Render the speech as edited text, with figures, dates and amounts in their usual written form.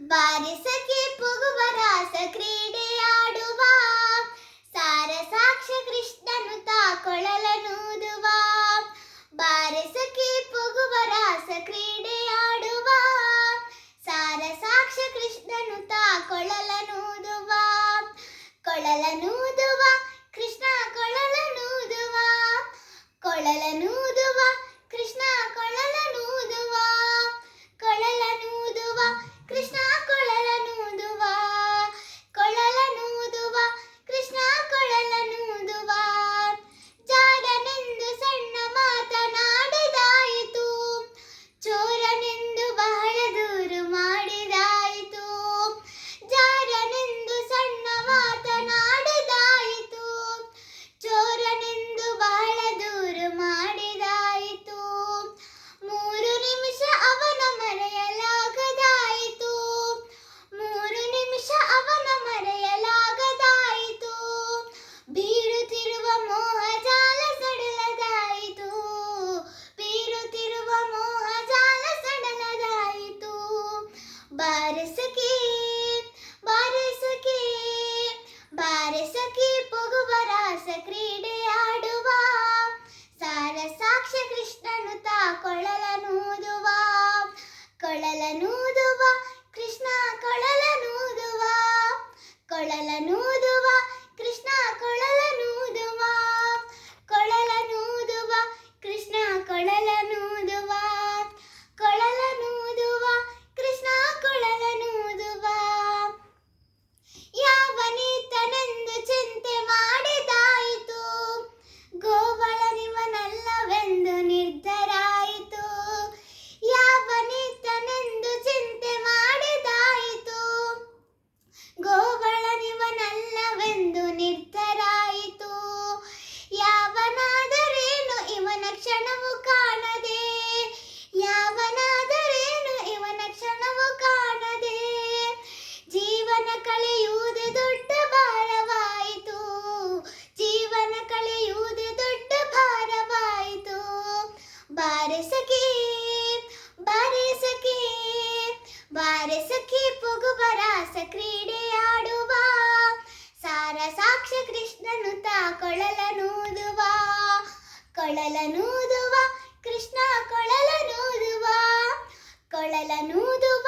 ಬಾರಿಸಕ್ಕೆ ಪುಗುವ ರಾಸ ಕ್ರೀಡೆಯಾಡುವ ಸಾರಸಾಕ್ಷ ಕೃಷ್ಣನು ತಾಕೊಳಲನೂದುವ ಬಾರಿಸಕ್ಕೆ ಪುಗುವ ರಾಸ ಕ್ರೀಡೆಯಾಡುವ ಸಾರಸಾಕ್ಷ ಕೃಷ್ಣನು ತಾಕೊಳಲನೂದುವ ಕೊಳಲನೂದುವ ಕೃಷ್ಣ ಕೊಳಲನೂದುವ ಕೊಳಲನೂದುವ ಕೃಷ್ಣ ಕೊಳಲನೂದುವ ಕೊಳಲನೂದುವ ಕೃಷ್ಣ ಕೊಳಲನೂದುವ ಕೊಳಲನೂದುವ ಕೃಷ್ಣ ಕೊಳಲನೂದುವ ಜಾರನೆಂದು ಸಣ್ಣ ಮಾತನಾಡಿದಾಯಿತು ಚೋರನೆಂದು ಬಹಳ ದೂರು ಮಾಡಿದಾಯಿತು ಜಾರನೆಂದು ಸಣ್ಣ ಮಾತನಾಡಿದಾಯಿತು ಚೋರನೆಂದು ಬಹಳ ದೂರು ಮಾಡಿದಾಯಿತು 3 ನಿಮಿಷ ಅವನ ಮರೆಯಲಾಗದಾಯಿತು 3 ನಿಮಿಷ ಅವನ ಮರೆಯಲಾಗದಾಯಿತು ಬೀರುತ್ತಿರುವ ಮೋಹಜಾಲ ಸಡಲದಾಯಿತು ಬೀರುತ್ತಿರುವ ಮೋಹಜಾಲ ಸಡಲದಾಯಿತು ಬಾರಿಸಕ್ಕೆ ಬಾರಿಸಕ್ಕೆ ಬಾರಿಸಕ್ಕೆ ಪುಗುವ ರಾಸ ಕ್ರೀಡೆಯಾಡುವ ಸಾರಸಾಕ್ಷ ಕೃಷ್ಣನು ತಾಕೊಳಲನೂದುವ ಕೊಳಲನೂದುವ ಕೃಷ್ಣ ಕೊಳಲನೂದುವ ಕೊಳಲನೂದುವ ಕೃಷ್ಣ ಕೊಳಲನೂದುವ ಕೊಳಲನೂದುವ ಕೃಷ್ಣ ಕೊಳಲನೂದುವ ಕೊಳಲನೂದುವ ಕೃಷ್ಣ ಕೊಳಲನೂದುವ ಯಾವನೀತನೆಂದು ಚಿಂತೆ ಮಾಡಿದಾಯಿತು ಗೋವಳನಿವನಲ್ಲವೆಂದು ನಿರ್ಧರಾಯಿತು ಯಾವನೀತನೆಂದು ಚಿಂತೆ ಮಾಡಿದಾಯಿತು ಗೋವಳನಿವನಲ್ಲವೆಂದು ನಿರ್ಧರಾಯಿತು ಯಾವನಾದರೇನು ಇವನ ಕ್ಷಣವು ಕಾಣದೆ ಯಾವನಾದರೇನು ಇವನ ಕ್ಷಣವು ಕಾಣದೆ ಜೀವನ ಕಳೆಯುವುದು ದೊಡ್ಡ ಭಾರವಾಯಿತು ಜೀವನ ಕಳೆಯುವುದು ದೊಡ್ಡ ಭಾರವಾಯಿತು ಬಾರಿಸಕ್ಕೆ ಬಾರಿಸಕ್ಕೆ ಬಾರಿಸಕ್ಕೆ ಪುಗುವ ರಾಸ ಕ್ರೀಡೆಯಾಡುವ ಸಾರಸಾಕ್ಷ ಕೃಷ್ಣನು ತಾಕೊಳಲನೂದುವ ಕೊಳಲನೂದುವ ಕೃಷ್ಣ ಕೊಳಲನೂದುವ ಕೊಳಲನೂದುವ